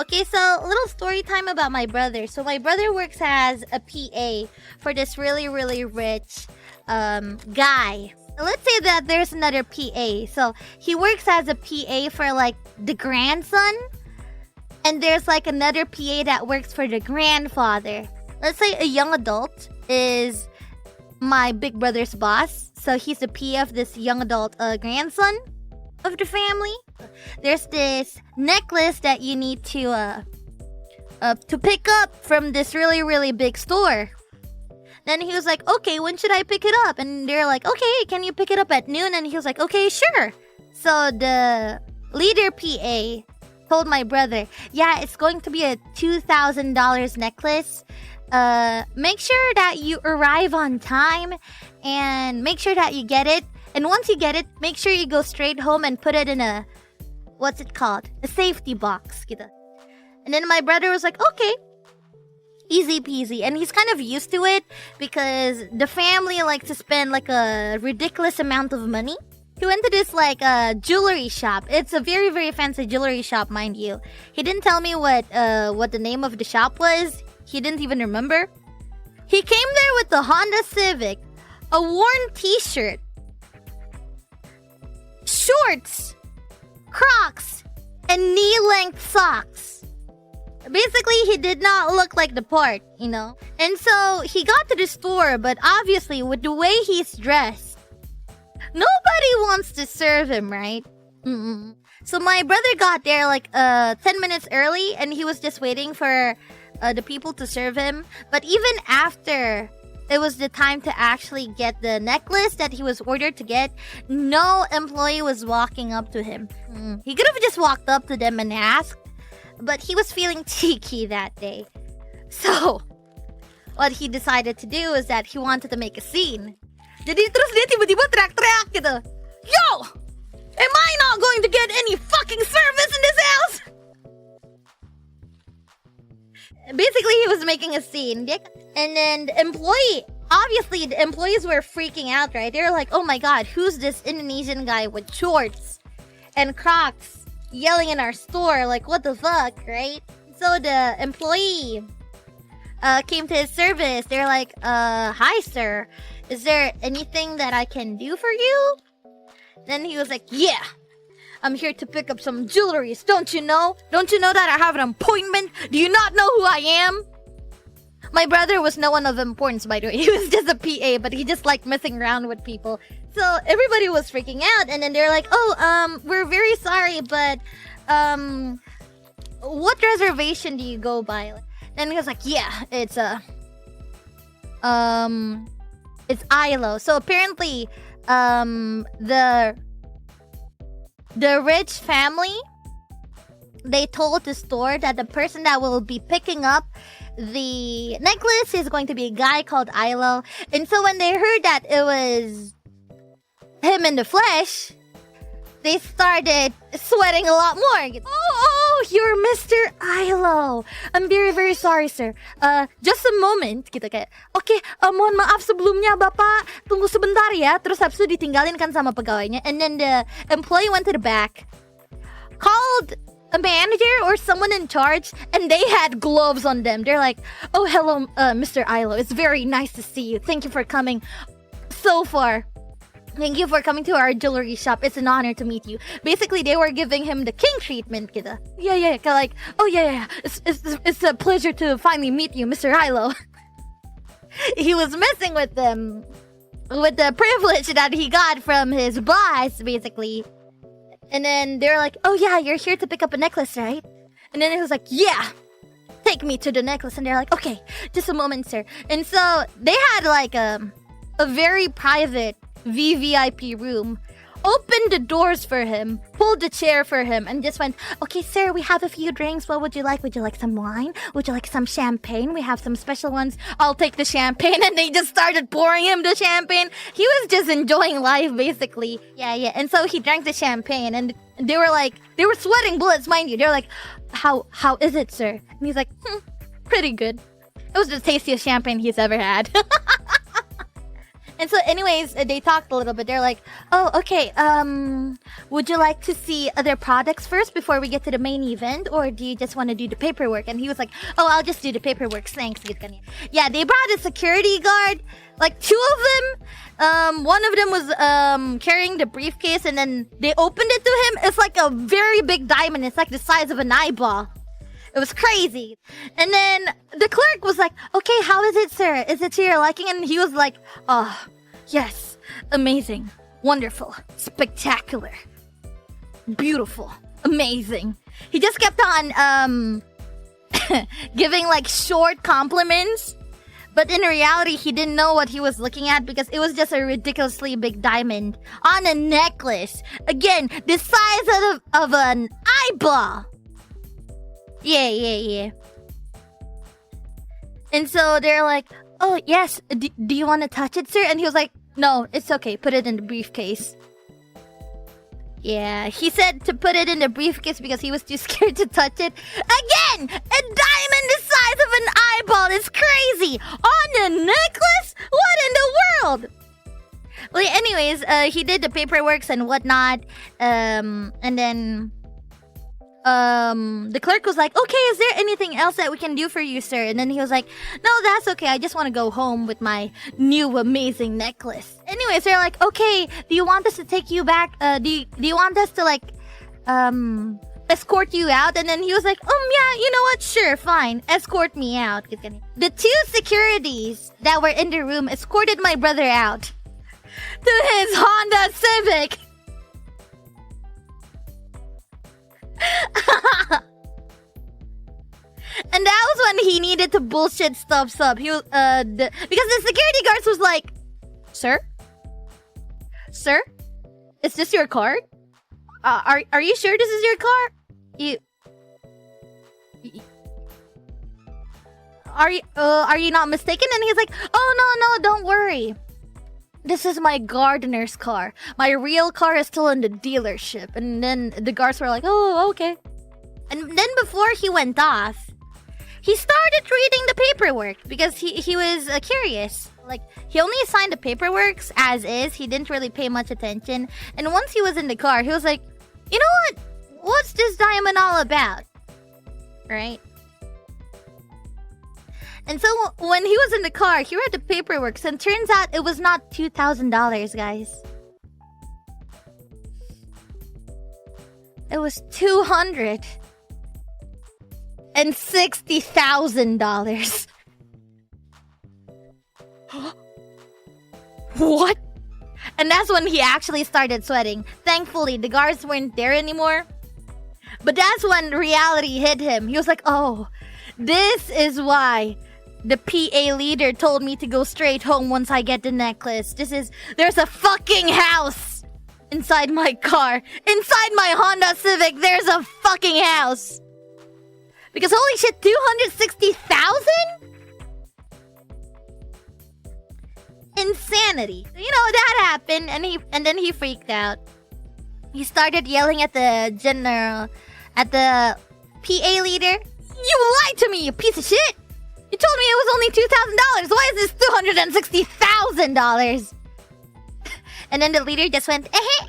Okay, so a little story time about my brother. So my brother works as a PA for this really, really rich guy. Let's say that there's another PA. So he works as a PA for like the grandson. And there's like another PA that works for the grandfather. Let's say a young adult is my big brother's boss. So he's the PA of this young adult grandson of the family. There's this necklace that you need to pick up from this really, really big store. Then he was like, okay, when should I pick it up? And they're like, okay, can you pick it up at noon? And he was like, okay, sure. So the leader PA told my brother, yeah, it's going to be a $2,000 necklace. Make sure that you arrive on time and make sure that you get it. And once you get it, make sure you go straight home and put it in a, what's it called? A safety box. Gitu. And then my brother was like, okay. Easy peasy. And he's kind of used to it because the family likes to spend like a ridiculous amount of money. He went to this like jewelry shop. It's a very, very fancy jewelry shop, mind you. He didn't tell me what the name of the shop was. He didn't even remember. He came there with the Honda Civic, a worn t-shirt, shorts, Crocs, and knee-length socks. Basically, he did not look like the part, you know? And so, he got to the store, but obviously, with the way he's dressed, nobody wants to serve him, right? Mm-mm. So, my brother got there like 10 minutes early, and he was just waiting for the people to serve him. But even after it was the time to actually get the necklace that he was ordered to get, no employee was walking up to him. He could have just walked up to them and asked, but he was feeling cheeky that day. So, what he decided to do is that he wanted to make a scene. Jadi terus dia tiba-tiba teriak-teriak gitu. Yo! Am I not going to get any fucking service in this house? Basically, he was making a scene. And then the employee, obviously the employees were freaking out, right? They were like, oh my god, who's this Indonesian guy with shorts and Crocs yelling in our store? Like, what the fuck, right? So the employee came to his service. They're like, hi sir, is there anything that I can do for you? Then he was like, yeah, I'm here to pick up some jewelries. Don't you know? Don't you know that I have an appointment? Do you not know who I am? My brother was no one of importance, by the way. He was just a PA, but he just liked messing around with people. So everybody was freaking out, and then they're like, oh, we're very sorry, but what reservation do you go by? Then he was like, yeah, it's Illo. So apparently, the rich family, they told the store that the person that will be picking up the necklace is going to be a guy called Illo. And so when they heard that it was him in the flesh, they started sweating a lot more. Oh, you're Mr. Illo. I'm very, very sorry, sir. Just a moment. Gitu kayak, okay, mohon maaf sebelumnya, Bapak. Tunggu sebentar ya. Terus habis itu ditinggalin kan sama pegawainya. And then the employee went to the back, called a manager or someone in charge, and they had gloves on them. They're like, oh, hello, Mr. Illo. It's very nice to see you. Thank you for coming so far. Thank you for coming to our jewelry shop. It's an honor to meet you. Basically, they were giving him the king treatment. Kita. Yeah. Like, oh, yeah. It's a pleasure to finally meet you, Mr. Illo. He was messing with them, with the privilege that he got from his boss, basically. And then they're like, oh, yeah, you're here to pick up a necklace, right? And then he was like, yeah, take me to the necklace. And they're like, okay, just a moment, sir. And so they had like a very private VVIP room, opened the doors for him, pulled the chair for him, and just went, okay, sir, we have a few drinks. What would you like? Would you like some wine? Would you like some champagne? We have some special ones. I'll take the champagne. And they just started pouring him the champagne. He was just enjoying life, basically. Yeah. And so he drank the champagne, and they were like, they were sweating bullets, mind you. They're like, how is it, sir? And he's like, pretty good. It was the tastiest champagne he's ever had. And so anyways, they talked a little bit. They're like, oh, okay, would you like to see other products first before we get to the main event? Or do you just want to do the paperwork? And he was like, oh, I'll just do the paperwork. Thanks. Yeah, they brought a security guard. Like 2 of them. One of them was carrying the briefcase, and then they opened it to him. It's like a very big diamond. It's like the size of an eyeball. It was crazy. And then the clerk was like, okay, how is it, sir? Is it to your liking? And he was like, oh, yes, amazing, wonderful, spectacular, beautiful, amazing. He just kept on giving like short compliments. But in reality, he didn't know what he was looking at because it was just a ridiculously big diamond on a necklace. Again, the size of an eyeball. Yeah. And so they're like, oh, yes, do you want to touch it, sir? And he was like, no, it's okay. Put it in the briefcase. Yeah, he said to put it in the briefcase because he was too scared to touch it. Again, a diamond the size of an eyeball is crazy. On a necklace? What in the world? Well, anyways, he did the paperwork and whatnot. And then the clerk was like, okay, is there anything else that we can do for you, sir? And then he was like, no, that's okay. I just want to go home with my new amazing necklace. Anyways, they're like, okay, do you want us to take you back? Do you want us to like escort you out? And then he was like, yeah, you know what? Sure, fine. Escort me out. The 2 securities that were in the room escorted my brother out to his Honda Civic. And that was when he needed to bullshit stuff up. He was, because the security guards was like, Sir, is this your car? Are you sure this is your car? Are you not mistaken? And he's like, oh no, don't worry. This is my gardener's car. My real car is still in the dealership. And then the guards were like, oh, okay. And then before he went off, he started reading the paperwork because he was curious. Like, he only signed the paperwork as is. He didn't really pay much attention. And once he was in the car, he was like, you know what? What's this diamond all about? Right? And so when he was in the car, he read the paperwork, and turns out it was not $2,000, guys. It was $260,000. What? And that's when he actually started sweating. Thankfully, the guards weren't there anymore. But that's when reality hit him. He was like, oh, this is why the PA leader told me to go straight home once I get the necklace. There's a fucking house inside my car. Inside my Honda Civic, there's a fucking house. Because holy shit, 260,000? Insanity. You know, that happened, and then he freaked out. He started yelling at the PA leader. You lied to me, you piece of shit! You told me it was only $2,000. Why is this $260,000? And then the leader just went, eh.